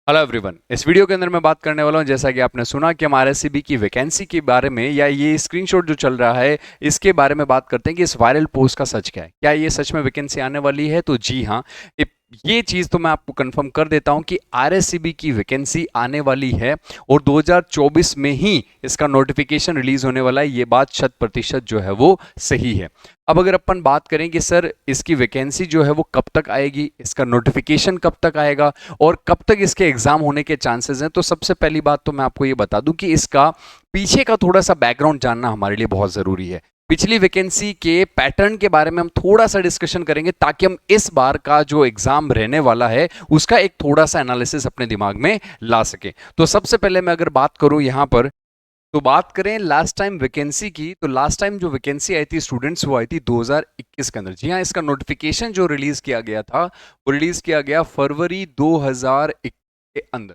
Hello everyone. इस video के अंदर मैं बात करने वाला हूं, जैसा कि आपने सुना कि हम आरएससीबी की वैकेंसी के बारे में या ये स्क्रीनशॉट जो चल रहा है इसके बारे में बात करते हैं कि इस वायरल पोस्ट का सच क्या है। क्या ये सच में वैकेंसी आने वाली है? तो जी हाँ, ये चीज़ तो मैं आपको कंफर्म कर देता हूं कि आरएससीबी की वैकेंसी आने वाली है और 2024 में ही इसका नोटिफिकेशन रिलीज होने वाला है। ये बात 100% जो है वो सही है। अब अगर अपन बात करें कि सर इसकी वैकेंसी जो है वो कब तक आएगी, इसका नोटिफिकेशन कब तक आएगा और कब तक इसके एग्जाम होने के चांसेस हैं, तो सबसे पहली बात तो मैं आपको ये बता दूं कि इसका पीछे का थोड़ा सा बैकग्राउंड जानना हमारे लिए बहुत जरूरी है। पिछली वैकेंसी के पैटर्न के बारे में हम थोड़ा सा डिस्कशन करेंगे ताकि हम इस बार का जो एग्जाम रहने वाला है उसका एक थोड़ा सा एनालिसिस अपने दिमाग में ला सके। तो सबसे पहले मैं अगर बात करूं यहां पर, तो बात करें लास्ट टाइम वैकेंसी की, तो लास्ट टाइम जो वैकेंसी आई थी स्टूडेंट्स वो आई थी 2021 के अंदर। जी हाँ, इसका नोटिफिकेशन जो रिलीज किया गया था वो रिलीज किया गया फरवरी 2021 के अंदर।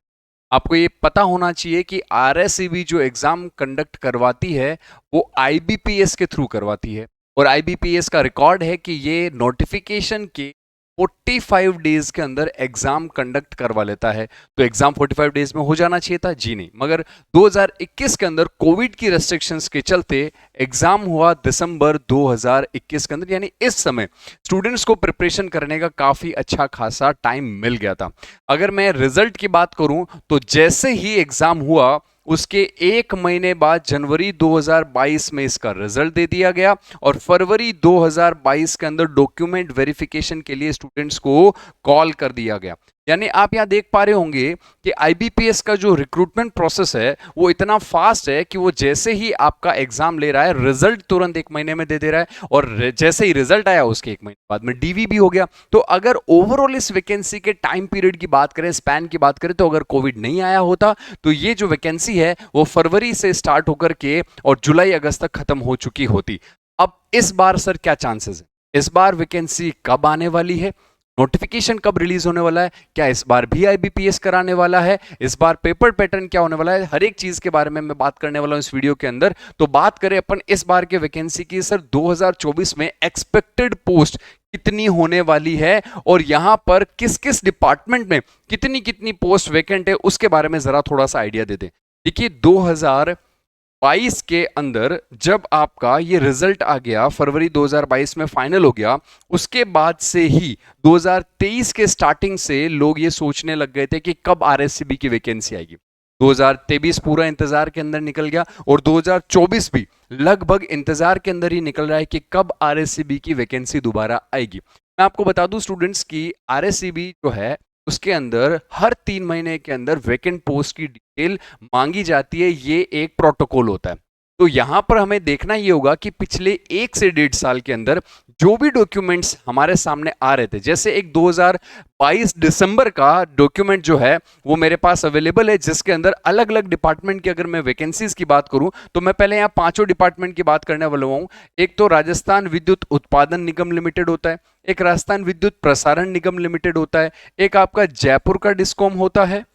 आपको ये पता होना चाहिए कि आरएससीबी जो एग्जाम कंडक्ट करवाती है वो आईबीपीएस के थ्रू करवाती है और आईबीपीएस का रिकॉर्ड है कि ये नोटिफिकेशन के 45 डेज के अंदर एग्जाम कंडक्ट करवा लेता है। तो एग्जाम 45 डेज में हो जाना चाहिए था, जी नहीं, मगर 2021 के अंदर कोविड की रेस्ट्रिक्शंस के चलते एग्जाम हुआ दिसंबर 2021 के अंदर। यानी इस समय स्टूडेंट्स को प्रिपरेशन करने का काफी अच्छा खासा टाइम मिल गया था। अगर मैं रिजल्ट की बात करूं तो जैसे ही एग्जाम हुआ उसके एक महीने बाद जनवरी 2022 में इसका रिजल्ट दे दिया गया और फरवरी 2022 के अंदर डॉक्यूमेंट वेरिफिकेशन के लिए स्टूडेंट्स को कॉल कर दिया गया। यानी आप यहां देख पा रहे होंगे कि आईबीपीएस का जो रिक्रूटमेंट प्रोसेस है वो इतना फास्ट है कि वो जैसे ही आपका एग्जाम ले रहा है रिजल्ट तुरंत एक महीने में दे दे रहा है और जैसे ही रिजल्ट आया उसके एक महीने बाद में डीवी भी हो गया। तो अगर ओवरऑल इस वैकेंसी के टाइम पीरियड की बात करें, स्पैन की बात करें, तो अगर कोविड नहीं आया होता तो ये जो वैकेंसी है वो फरवरी से स्टार्ट होकर के और जुलाई अगस्त तक खत्म हो चुकी होती। अब इस बार सर क्या चांसेस है, इस बार वैकेंसी कब आने वाली है, नोटिफिकेशन कब रिलीज होने वाला है, क्या इस बार भी आईबीपीएस कराने वाला है, इस बार पेपर पैटर्न क्या होने वाला है, हर एक चीज के बारे में मैं बात करने वाला हूं इस वीडियो के अंदर। तो बात करें अपन इस बार के वैकेंसी की, सर 2024 में एक्सपेक्टेड पोस्ट कितनी होने वाली है और यहां पर किस किस डिपार्टमेंट में कितनी कितनी पोस्ट वैकेंट है उसके बारे में जरा थोड़ा सा आइडिया देते हैं। देखिए 2022 के अंदर जब आपका ये रिजल्ट आ गया, फरवरी 2022 में फाइनल हो गया, उसके बाद से ही 2023 के स्टार्टिंग से लोग ये सोचने लग गए थे कि कब आरएससीबी की वैकेंसी आएगी। 2023 पूरा इंतजार के अंदर निकल गया और 2024 भी लगभग इंतजार के अंदर ही निकल रहा है कि कब आरएससीबी की वैकेंसी दोबारा आएगी। मैं आपको बता दूं स्टूडेंट्स की आरएससीबी जो है उसके अंदर हर 3 महीने के अंदर वैकेंट पोस्ट की डिटेल मांगी जाती है। ये एक प्रोटोकॉल होता है। तो यहां पर हमें देखना ये होगा कि पिछले 1 से 1.5 साल के अंदर जो भी डॉक्यूमेंट्स हमारे सामने आ रहे थे, जैसे एक 2022 दिसंबर का डॉक्यूमेंट जो है वो मेरे पास अवेलेबल है जिसके अंदर अलग अलग डिपार्टमेंट की अगर मैं वैकेंसीज की बात करूं तो मैं पहले यहां पांचों डिपार्टमेंट की बात करने वाला हूं। एक तो राजस्थान विद्युत उत्पादन निगम लिमिटेड होता है, एक राजस्थान विद्युत प्रसारण निगम लिमिटेड होता है, एक आपका जयपुर का डिस्कॉम होता है,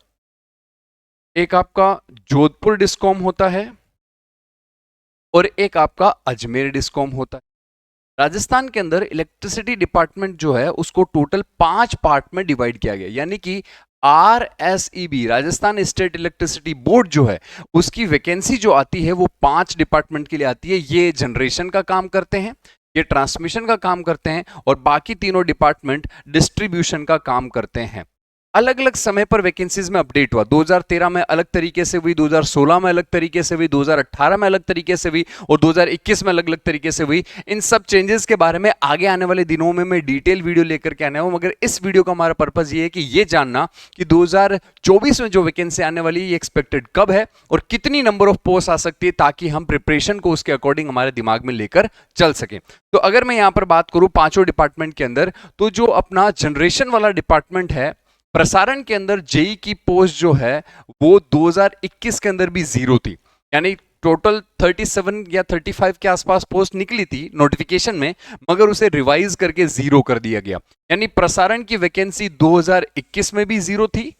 एक आपका जोधपुर डिस्कॉम होता है और एक आपका अजमेर डिस्कॉम होता है। राजस्थान के अंदर इलेक्ट्रिसिटी डिपार्टमेंट जो है उसको टोटल 5 पार्ट में डिवाइड किया गया, यानी कि आरएसईबी राजस्थान स्टेट इलेक्ट्रिसिटी बोर्ड जो है उसकी वैकेंसी जो आती है वो 5 डिपार्टमेंट के लिए आती है। ये जनरेशन का काम करते हैं, ये ट्रांसमिशन का काम करते हैं और बाकी तीनों डिपार्टमेंट डिस्ट्रीब्यूशन का काम करते हैं। अलग अलग समय पर वैकेंसीज में अपडेट हुआ। 2013 में अलग तरीके से हुई, 2016 में अलग तरीके से हुई, 2018 में अलग तरीके से हुई और 2021 में अलग अलग तरीके से हुई। इन सब चेंजेस के बारे में आगे आने वाले दिनों में मैं डिटेल वीडियो लेकर के आने हूं, मगर इस वीडियो का हमारा पर्पज ये है कि ये जानना कि 2024 में जो वैकेंसी आने वाली है ये एक्सपेक्टेड कब है और कितनी नंबर ऑफ पोस्ट आ सकती है ताकि हम प्रिपरेशन को उसके अकॉर्डिंग हमारे दिमाग में लेकर चल सके। तो अगर मैं यहां पर बात करूं पांचों डिपार्टमेंट के अंदर, तो जो अपना जनरेशन वाला डिपार्टमेंट है, प्रसारण के अंदर जेई की पोस्ट जो है वो 2021 के अंदर भी 0 थी, यानी टोटल 37 या 35 के आसपास पोस्ट निकली थी नोटिफिकेशन में, मगर उसे रिवाइज करके 0 कर दिया गया। यानी प्रसारण की वैकेंसी 2021 में भी 0 थी,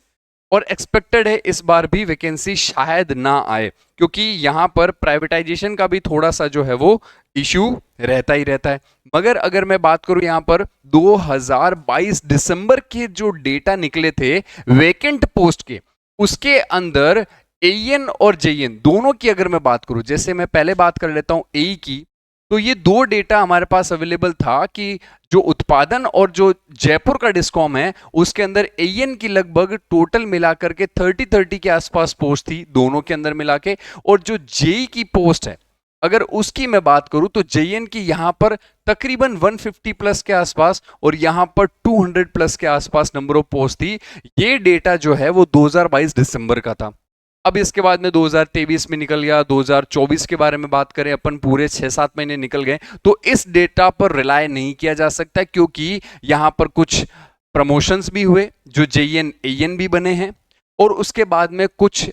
और एक्सपेक्टेड है इस बार भी वैकेंसी शायद ना आए, क्योंकि यहां पर प्राइवेटाइजेशन का भी थोड़ा सा जो है वो इश्यू रहता ही रहता है। मगर अगर मैं बात करूं यहां पर 2022 दिसंबर के जो डेटा निकले थे वेकेंट पोस्ट के, उसके अंदर एएन और जेईएन दोनों की अगर मैं बात करूं, जैसे मैं पहले बात कर लेता हूं एई की, तो ये दो डेटा हमारे पास अवेलेबल था कि जो उत्पादन और जो जयपुर का डिस्कॉम है उसके अंदर एएन की लगभग टोटल मिलाकर के 30 के आसपास पोस्ट थी दोनों के अंदर मिला के, और जो जेई की पोस्ट है अगर उसकी मैं बात करूं तो जेईएन की यहां पर तकरीबन 150 प्लस के आसपास और यहां पर 200 प्लस के आसपास नंबर ऑफ पोस्ट थी। ये डेटा जो है वो 2022 दिसंबर का था। अब इसके बाद में 2023 में निकल गया, 2024 के बारे में बात करें अपन, पूरे 6-7 महीने निकल गए, तो इस डेटा पर रिलाय नहीं किया जा सकता क्योंकि यहां पर कुछ प्रमोशंस भी हुए, जो जेईएन एएन भी बने हैं, और उसके बाद में कुछ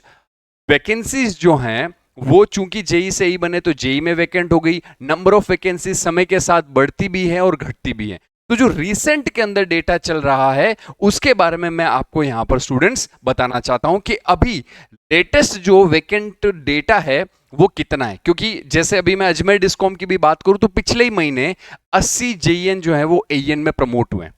वैकेंसीज जो हैं वो चूंकि जेई से ही बने तो जेई में वैकेंट हो गई। नंबर ऑफ वैकेंसी समय के साथ बढ़ती भी है और घटती भी है। तो जो रिसेंट के अंदर डेटा चल रहा है उसके बारे में मैं आपको यहां पर स्टूडेंट्स बताना चाहता हूं कि अभी लेटेस्ट जो वैकेंट डेटा है वो कितना है, क्योंकि जैसे अभी मैं अजमेर डिस्कॉम की भी बात करूं तो पिछले ही महीने 80 जेईएन जो है वो एएन में प्रमोट हुए।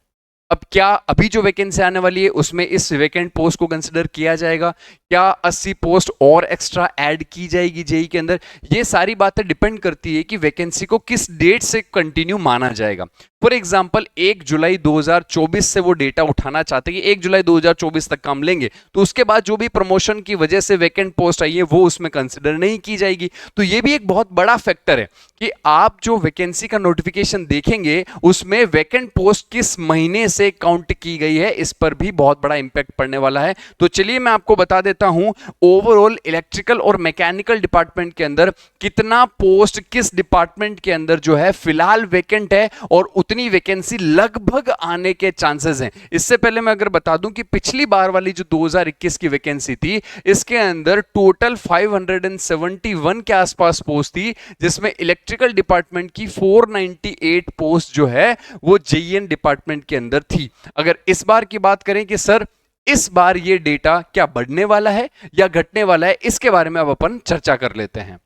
अब क्या अभी जो वैकेंसी आने वाली है उसमें इस वैकेंट पोस्ट को कंसिडर किया जाएगा, क्या 80 पोस्ट और एक्स्ट्रा ऐड की जाएगी जेई के अंदर, ये सारी बातें डिपेंड करती है कि वैकेंसी को किस डेट से कंटिन्यू माना जाएगा। फॉर एग्जांपल 1 जुलाई 2024 से वो डेटा उठाना चाहते हैं कि 1 जुलाई 2024 तक काम लेंगे, तो उसके बाद जो भी प्रमोशन की वजह से वैकेंट पोस्ट आई है वो उसमें कंसिडर नहीं की जाएगी। तो ये भी एक बहुत बड़ा फैक्टर है कि आप जो वैकेंसी का नोटिफिकेशन देखेंगे उसमें वैकेंट पोस्ट किस महीने से काउंट की गई है, इस पर भी बहुत बड़ा इंपैक्ट पड़ने वाला है। तो चलिए मैं आपको बता देता हूं ओवरऑल इलेक्ट्रिकल और मैकेनिकल डिपार्टमेंट के अंदर कितना पोस्ट किस डिपार्टमेंट के अंदर जो है फिलहाल वैकेंट है और उतनी वैकेंसी लगभग आने के चांसेस हैं। इससे पहले मैं अगर बता दूं कि पिछली बार वाली जो 2021 की वैकेंसी थी इसके अंदर टोटल 571 के आसपास पोस्ट थी, जिसमें इलेक्ट्रिकल डिपार्टमेंट की 498 पोस्ट जो है वो जेईएन डिपार्टमेंट के अंदर थी। अगर इस बार की बात करें कि सर इस बार ये डेटा क्या बढ़ने वाला है या घटने वाला है, इसके बारे में अब अपन चर्चा कर लेते हैं।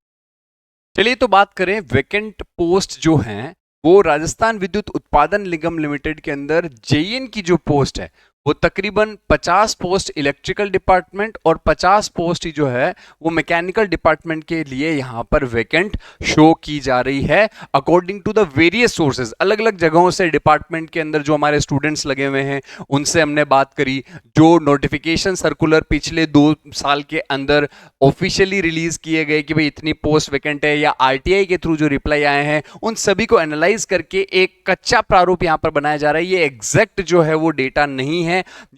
चलिए तो बात करें वैकेंट पोस्ट जो हैं वो राजस्थान विद्युत उत्पादन निगम लिमिटेड के अंदर जेईएन की जो पोस्ट है वो तकरीबन 50 पोस्ट इलेक्ट्रिकल डिपार्टमेंट और 50 पोस्ट ही जो है वो मैकेनिकल डिपार्टमेंट के लिए यहाँ पर वैकेंट शो की जा रही है according to the various sources. अलग अलग जगहों से डिपार्टमेंट के अंदर जो हमारे स्टूडेंट्स लगे हुए हैं उनसे हमने बात करी, जो नोटिफिकेशन सर्कुलर पिछले 2 साल के अंदर ऑफिशियली रिलीज किए गए कि भाई इतनी पोस्ट वैकेंट है, या आरटीआई के थ्रू जो रिप्लाई आए हैं उन सभी को एनालाइज करके एक कच्चा प्रारूप यहाँ पर बनाया जा रहा है। ये एग्जैक्ट जो है वो डेटा नहीं है,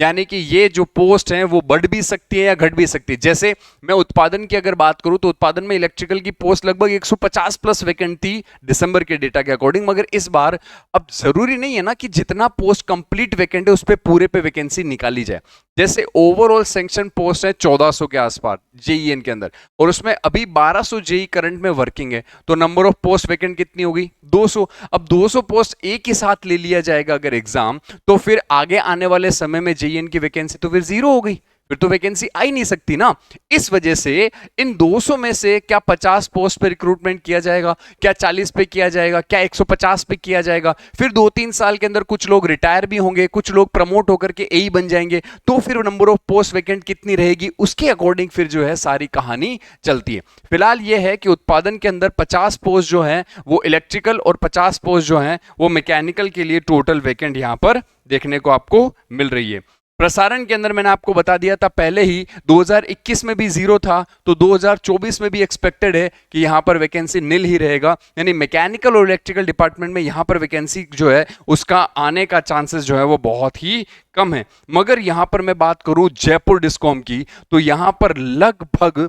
यानी कि ये जो पोस्ट है वो बढ़ भी सकती है या घट भी सकती है। जैसे मैं उत्पादन की अगर बात करूं तो उत्पादन में इलेक्ट्रिकल की पोस्ट लगभग 150 प्लस वैकेंट थी दिसंबर के डेटा के अकॉर्डिंग, मगर इस बार अब जरूरी नहीं है ना कि जितना पोस्ट कंप्लीट वैकेंट है उस पे पूरे पे वैकेंसी निकाली जाए। जैसे ओवरऑल सैंक्शन पोस्ट है 1400 के आसपास जेईएन के अंदर और उसमें अभी 1200 जेई करंट में वर्किंग है, तो नंबर ऑफ पोस्ट वैकेंट कितनी होगी 200। अब 200 पोस्ट एक ही साथ ले लिया जाएगा अगर एग्जाम, तो फिर आगे आने वाले समय में जेईएन की वैकेंसी तो फिर 0 हो गई, फिर तो वैकेंसी आ ही नहीं सकती ना। इस वजह से इन 200 में से क्या 50 पोस्ट पे रिक्रूटमेंट किया जाएगा, क्या 40 पे किया जाएगा, क्या 150 पे किया जाएगा, फिर 2-3 साल के अंदर कुछ लोग रिटायर भी होंगे, कुछ लोग प्रमोट होकर के एई बन जाएंगे, तो फिर नंबर ऑफ पोस्ट वैकेंट कितनी रहेगी उसके अकॉर्डिंग फिर जो है सारी कहानी चलती है। फिलहाल यह है कि उत्पादन के अंदर 50 पोस्ट जो है वो इलेक्ट्रिकल और 50 पोस्ट जो है वो मैकेनिकल के लिए टोटल वैकेंट यहां पर देखने को आपको मिल रही है। प्रसारण के अंदर मैंने आपको बता दिया था पहले ही 2021 में भी 0 था, तो 2024 में भी एक्सपेक्टेड है कि यहां पर वैकेंसी नील ही रहेगा, यानी मैकेनिकल और इलेक्ट्रिकल डिपार्टमेंट में यहां पर वैकेंसी जो है उसका आने का चांसेस जो है वो बहुत ही कम है। मगर यहां पर मैं बात करूं जयपुर डिस्कॉम की, तो यहां पर लगभग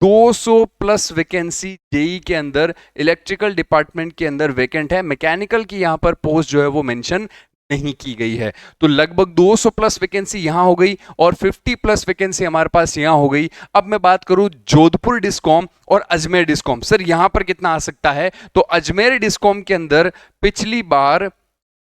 200 प्लस वैकेंसी जेई के अंदर इलेक्ट्रिकल डिपार्टमेंट के अंदर वैकेंट है, मैकेनिकल की यहां पर पोस्ट जो है वो मेंशन नहीं की गई है। तो लगभग 200 प्लस वैकेंसी यहां हो गई और 50 प्लस वैकेंसी हमारे पास यहां हो गई। अब मैं बात करूं जोधपुर डिस्कॉम और अजमेर डिस्कॉम, सर यहां पर कितना आ सकता है, तो अजमेर डिस्कॉम के अंदर पिछली बार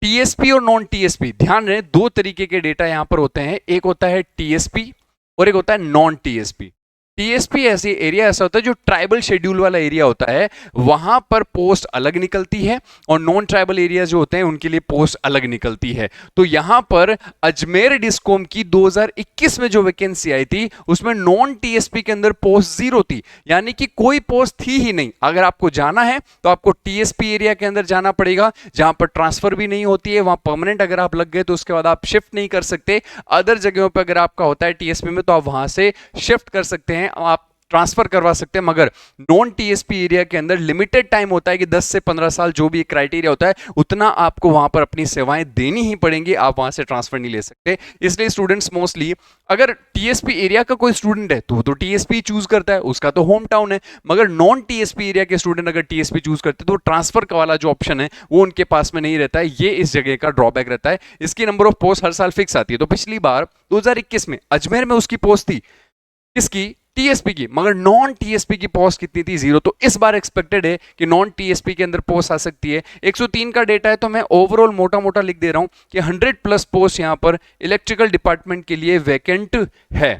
टीएसपी और नॉन टीएसपी, ध्यान रहे 2 तरीके के डेटा यहां पर होते हैं, एक होता है टीएसपी और एक होता है नॉन टीएसपी। टीएसपी ऐसी एरिया ऐसा होता है जो ट्राइबल शेड्यूल वाला एरिया होता है, वहां पर पोस्ट अलग निकलती है, और नॉन ट्राइबल एरिया जो होते हैं उनके लिए पोस्ट अलग निकलती है। तो यहां पर अजमेर डिस्कॉम की 2021 में जो वैकेंसी आई थी उसमें नॉन टीएसपी के अंदर पोस्ट 0 थी, यानी कि कोई पोस्ट थी ही नहीं। अगर आपको जाना है तो आपको टीएसपी एरिया के अंदर जाना पड़ेगा, जहां पर ट्रांसफर भी नहीं होती है, वहां परमानेंट अगर आप लग गए तो उसके बाद आप शिफ्ट नहीं कर सकते। अदर जगहों पर अगर आपका होता है टीएसपी में तो आप वहां से शिफ्ट कर सकते हैं, आप ट्रांसफर करवा सकते हैं। मगर नॉन टीएसपी एरिया के अंदर लिमिटेड टाइम होता है कि 10 से 15 साल जो भी क्राइटेरिया होता है उतना आपको वहां पर अपनी सेवाएं देनी ही पड़ेंगी, आप वहां से ट्रांसफर नहीं ले सकते। इसलिए स्टूडेंट्स मोस्टली अगर टीएसपी एरिया का कोई स्टूडेंट है तो टीएसपी चूज करता है, उसका तो होम टाउन है। मगर नॉन टीएसपी एरिया के स्टूडेंट अगर टीएसपी चूज करते तो ट्रांसफर का वाला जो ऑप्शन है वो उनके पास में नहीं रहता है। ये इस जगह का ड्रॉबैक रहता है। इसकी नंबर ऑफ पोस्ट हर साल फिक्स आती है। तो पिछली बार 2021 में अजमेर में उसकी पोस्ट थी, किसकी? टीएसपी की। मगर नॉन टीएसपी की पोस्ट कितनी थी? 0। तो इस बार एक्सपेक्टेड है कि नॉन टीएसपी के अंदर पोस्ट आ सकती है। 103 का डेटा है तो मैं ओवरऑल मोटा मोटा लिख दे रहा हूं कि 100+ पोस्ट यहां पर इलेक्ट्रिकल डिपार्टमेंट के लिए वैकेंट है।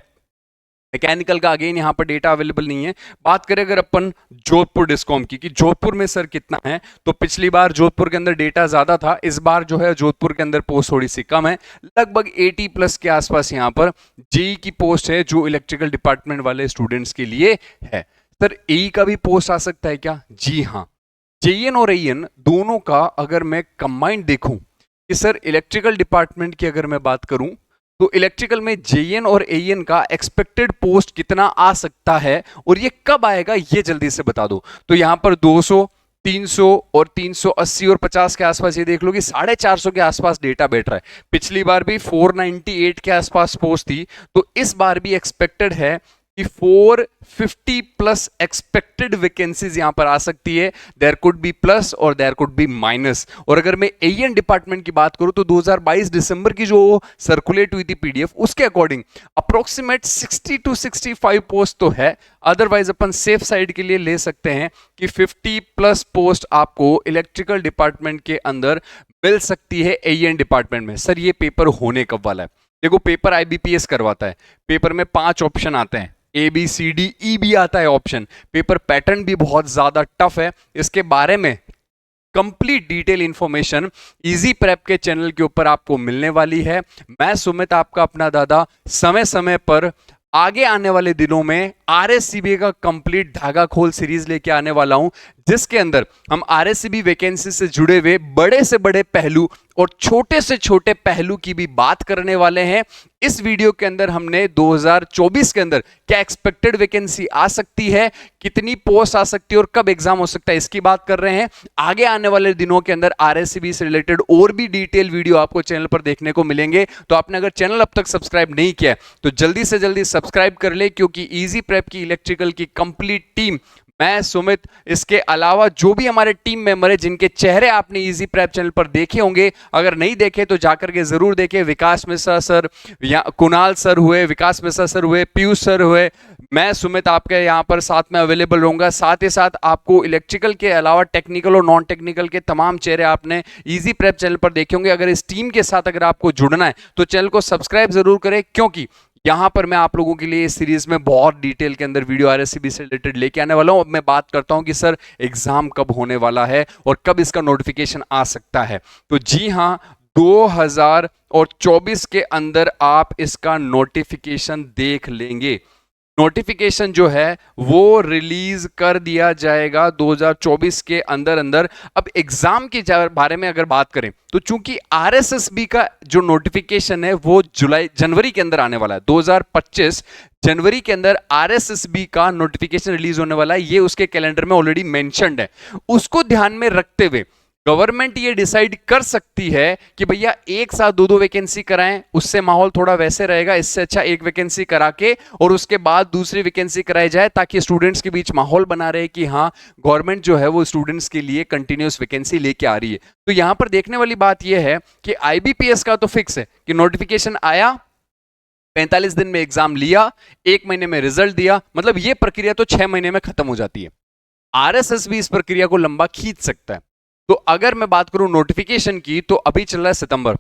मैकेनिकल का अगेन यहां पर डेटा अवेलेबल नहीं है। बात करें अगर अपन जोधपुर डिस्कॉम की कि जोधपुर में सर कितना है, तो पिछली बार जोधपुर के अंदर डेटा ज्यादा था, इस बार जो है जोधपुर के अंदर पोस्ट थोड़ी सी कम है, लगभग 80+ के आसपास यहां पर जेई की पोस्ट है जो इलेक्ट्रिकल डिपार्टमेंट वाले स्टूडेंट्स के लिए है। सर एई का भी पोस्ट आ सकता है क्या? जी हाँ, जेईएन और एईएन दोनों का अगर मैं कंबाइंड देखूं कि सर इलेक्ट्रिकल डिपार्टमेंट की अगर मैं बात करूं तो इलेक्ट्रिकल में जेईएन और एईएन का एक्सपेक्टेड पोस्ट कितना आ सकता है और ये कब आएगा ये जल्दी से बता दो। तो यहां पर 200, 300 और 380 और 50 के आसपास ये देख लो कि 450 के आसपास डेटा बैठ रहा है। पिछली बार भी 498 के आसपास पोस्ट थी, तो इस बार भी एक्सपेक्टेड है कि 450+ एक्सपेक्टेड वैकेंसीज यहां पर आ सकती है। देयर कुड बी प्लस और देयर कुड बी माइनस। और अगर मैं एईएन डिपार्टमेंट की बात करूं तो 2022 दिसंबर की जो सर्कुलेट हुई थी पीडीएफ, उसके अकॉर्डिंग अप्रोक्सीमेट 60 to 65 पोस्ट तो है। अदरवाइज अपन सेफ साइड के लिए ले सकते हैं कि 50+ पोस्ट आपको इलेक्ट्रिकल डिपार्टमेंट के अंदर मिल सकती है एईएन डिपार्टमेंट में। सर ये पेपर होने कब वाला है? देखो पेपर आईबीपीएस करवाता है, पेपर में 5 ऑप्शन आते हैं, ABCDE भी आता है ऑप्शन। पेपर पैटर्न भी बहुत ज्यादा टफ है। इसके बारे में complete detail information easy prep के चैनल के ऊपर आपको मिलने वाली है। मैं सुमित आपका अपना दादा समय समय पर आगे आने वाले दिनों में आरएससीबी का कंप्लीट धागा खोल सीरीज लेके आने वाला हूं, जिसके अंदर हम आरएससीबी वैकेंसी से जुड़े हुए बड़े से बड़े पहलू और छोटे से छोटे पहलू की भी बात करने वाले हैं। इस वीडियो के अंदर हमने 2024 के अंदर क्या एक्सपेक्टेड वैकेंसी आ सकती है, कितनी पोस्ट आ सकती है और कब एग्जाम हो सकता है, इसकी बात कर रहे हैं। आगे आने वाले दिनों के अंदर आरएससीबी से रिलेटेड और भी डिटेल वीडियो आपको चैनल पर देखने को मिलेंगे। तो आपने अगर चैनल अब तक सब्सक्राइब नहीं किया तो जल्दी से जल्दी सब्सक्राइब कर ले, क्योंकि इजी प्रेप की इलेक्ट्रिकल की कंप्लीट टीम, मैं सुमित, इसके अलावा जो भी हमारे टीम मेंबर है जिनके चेहरे आपने इजी प्रेप चैनल पर देखे होंगे, अगर नहीं देखे तो जाकर के जरूर देखें। विकास मिश्रा सर या कुणाल सर हुए, विकास मिश्रा सर हुए, पीयूष सर हुए, मैं सुमित आपके यहाँ पर साथ में अवेलेबल रहूंगा। साथ ही साथ आपको इलेक्ट्रिकल के अलावा टेक्निकल और नॉन टेक्निकल के तमाम चेहरे आपने इजी प्रेप चैनल पर देखे होंगे। अगर इस टीम के साथ अगर आपको जुड़ना है तो चैनल को सब्सक्राइब जरूर करें, क्योंकि यहां पर मैं आप लोगों के लिए इस सीरीज में बहुत डिटेल के अंदर वीडियो आरएससीबी से रिलेटेड लेके आने वाला हूं। अब मैं बात करता हूं कि सर एग्जाम कब होने वाला है और कब इसका नोटिफिकेशन आ सकता है। तो जी हां, 2024 के अंदर आप इसका नोटिफिकेशन देख लेंगे। नोटिफिकेशन जो है वो रिलीज कर दिया जाएगा 2024 के अंदर अंदर। अब एग्जाम के बारे में अगर बात करें तो चूंकि आरएसएसबी का जो नोटिफिकेशन है वो जनवरी के अंदर आने वाला है, 2025 जनवरी के अंदर आरएसएसबी का नोटिफिकेशन रिलीज होने वाला है। ये उसके कैलेंडर में ऑलरेडी मेंशन्ड है। उसको ध्यान में रखते हुए गवर्नमेंट ये डिसाइड कर सकती है कि भैया एक साथ 2-2 वैकेंसी कराएं, उससे माहौल थोड़ा वैसे रहेगा, इससे अच्छा एक वैकेंसी करा के और उसके बाद दूसरी वैकेंसी कराई जाए, ताकि स्टूडेंट्स के बीच माहौल बना रहे कि हाँ गवर्नमेंट जो है वो स्टूडेंट्स के लिए कंटिन्यूअस वैकेंसी लेके आ रही है। तो यहां पर देखने वाली बात यह है कि आईबीपीएस का तो फिक्स है कि नोटिफिकेशन आया, 45 दिन में एग्जाम लिया, 1 महीने में रिजल्ट दिया, मतलब यह प्रक्रिया तो 6 महीने में खत्म हो जाती है। आरएसएस भी इस प्रक्रिया को लंबा खींच सकता है। तो अगर मैं बात करूं नोटिफिकेशन की, तो अभी चल रहा है सितंबर,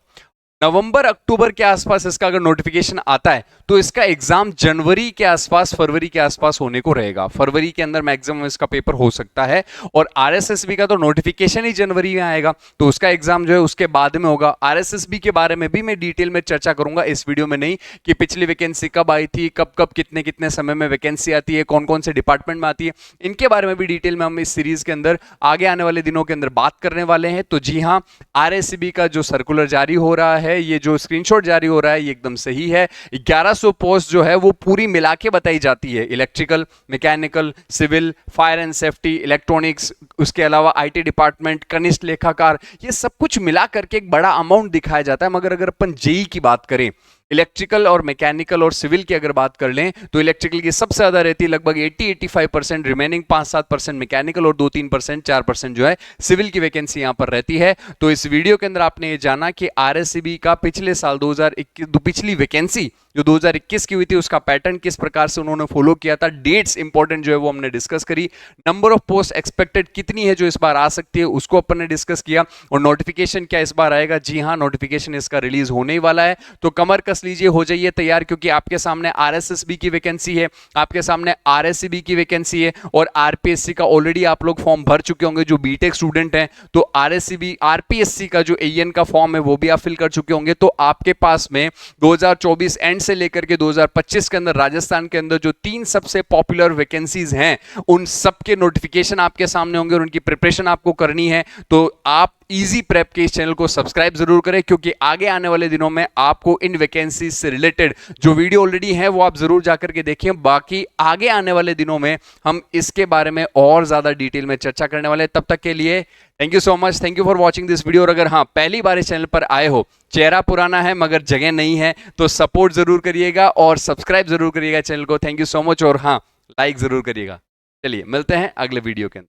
नवंबर अक्टूबर के आसपास इसका अगर नोटिफिकेशन आता है तो इसका एग्जाम जनवरी के आसपास, फरवरी के आसपास होने को रहेगा। फरवरी के अंदर मैक्सिमम इसका पेपर हो सकता है। और आरएसएसबी का तो नोटिफिकेशन ही जनवरी में आएगा, तो उसका एग्जाम जो है उसके बाद में होगा। आरएसएसबी के बारे में भी मैं डिटेल में चर्चा करूंगा इस वीडियो में, नहीं कि पिछली वैकेंसी कब आई थी, कब कब कितने कितने समय में वैकेंसी आती है, कौन कौन से डिपार्टमेंट में आती है, इनके बारे में भी डिटेल में हम इस सीरीज के अंदर आगे आने वाले दिनों के अंदर बात करने वाले हैं। तो जी हाँ, आरएससीबी का जो सर्कुलर जारी हो रहा है, ये जो स्क्रीनशॉट जारी हो रहा है, ये एकदम सही है। 1100 पोस्ट जो है वो पूरी मिला के बताई जाती है, electrical, mechanical, civil, fire and safety, electronics, उसके अलावा आईटी डिपार्टमेंट, कनिष्ठ लेखाकार, ये सब कुछ मिला करके एक बड़ा अमाउंट दिखाया जाता है। मगर अगर अपन जेई की बात करें, इलेक्ट्रिकल और मैकेनिकल और सिविल की अगर बात कर लें, तो इलेक्ट्रिकल की सबसे ज्यादा रहती है लगभग 80-85%, रिमेनिंग 5-7% मैकेनिकल और 2-3%, 4% जो है सिविल की वैकेंसी यहां पर रहती है। तो इस वीडियो के अंदर आपने ये जाना कि आरएससीबी का पिछले साल 2021 पिछली वैकेंसी जो 2021 की हुई थी उसका पैटर्न किस प्रकार से उन्होंने फॉलो किया था, डेट्स इंपॉर्टेंट जो है वो हमने डिस्कस करी, नंबर ऑफ पोस्ट एक्सपेक्टेड कितनी है जो इस बार आ सकती है उसको अपन ने डिस्कस किया, और नोटिफिकेशन क्या इस बार आएगा। जी हाँ, नोटिफिकेशन इसका रिलीज होने ही वाला है, तो कमर कस लीजिए, हो जाइए तैयार, क्योंकि आपके सामने आरएसएसबी की वैकेंसी है, आपके सामने आरएससीबी की वैकेंसी है, और आरपीएससी का ऑलरेडी आप लोग फॉर्म भर चुके होंगे जो बीटेक स्टूडेंट हैं। तो आरएससीबी आरपीएससी का जो एएन का फॉर्म है वो भी आप फिल कर चुके होंगे। तो आपके पास में 2024 एंड से लेकर के 2025 के अंदर राजस्थान के अंदर जो 3 सबसे पॉपुलर वैकेंसीज हैं उन सब के नोटिफिकेशन आपके सामने होंगे और उनकी प्रिपरेशन आपको करनी है। तो आप इजी प्रेप के इस चैनल को सब्सक्राइब जरूर करें, क्योंकि आगे आने वाले दिनों में आपको इन वैकेंसीज से रिलेटेड जो वीडियो ऑलरेडी है वो आप जरूर जाकर के देखें। बाकी आगे आने वाले दिनों में हम इसके बारे में और ज्यादा डिटेल में चर्चा करने वाले हैं। तब तक के लिए thank you so much, thank you for watching this video. और अगर हाँ पहली बार इस चैनल पर आए हो, चेहरा पुराना है मगर जगह नहीं है, तो सपोर्ट जरूर करिएगा और सब्सक्राइब जरूर करिएगा चैनल को। थैंक यू सो मच, और हाँ लाइक जरूर करिएगा। चलिए मिलते हैं अगले वीडियो के अंदर।